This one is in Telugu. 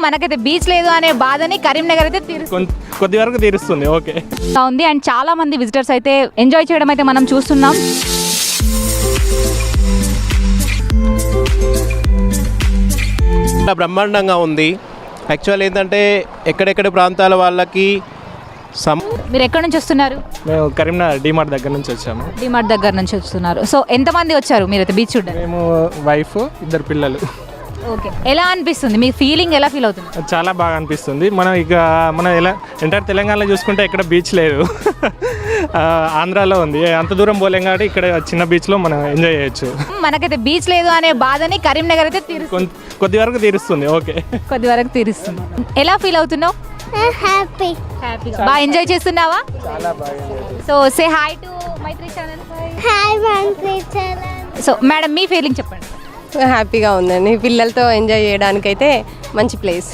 మనకైతే బీచ్ లేదు అనే బాధని కరీంనగర్ అయితే కొద్ది వరకు తీరుస్తుంది. ఓకే ఉంది. అండ్ చాలా మంది విజిటర్స్ అయితే ఎంజాయ్ చేయడం అయితే మనం చూస్తున్నాం. బ్రహ్మాండంగా ఉంది. యాక్చువల్ ఏంటంటే ఎక్కడెక్కడ ప్రాంతాల వాళ్ళకి మీరు ఎక్కడి నుంచి వస్తున్నారు? మేము కరీంనగర్ డిమార్ట్ దగ్గర నుంచి వచ్చాము. డిమార్ట్ దగ్గర నుంచి వస్తున్నారు. సో ఎంతమంది వచ్చారు మీరైతే బీచ్ చూడండి? మేము వైఫ్, 2 పిల్లలు. ఓకే, ఎలా అనిపిస్తుంది? మీ ఫీలింగ్ ఎలా ఫీల్ అవుతుంది? చాలా బాగా అనిపిస్తుంది. మనం ఎలా ఎంటైర్ తెలంగాణలో చూసుకుంటే ఇక్కడ బీచ్ లేదు. ఆంధ్రాలో ఉంది. అంత దూరం పోలేం కాబట్టి ఇక్కడ చిన్న బీచ్లో మనం ఎంజాయ్ చేయొచ్చు. మనకైతే బీచ్ లేదు అనే బాధని కరీంనగర్ అయితే కొద్ది వరకు తీరుస్తుంది. ఓకే కొద్ది వరకు తీరుస్తుంది. ఎలా ఫీల్ అవుతున్నావు? హ్యాపీ బాగా ఎంజాయ్ చేస్తున్నావా? చాలా బాగా. So say hi to Maitri channel. Hi Mantri channel. So madam మీ ఫీలింగ్ చెప్పండి. హ్యాపీగా ఉందండి. పిల్లలతో ఎంజాయ్ చేయడానికైతే మంచి ప్లేస్.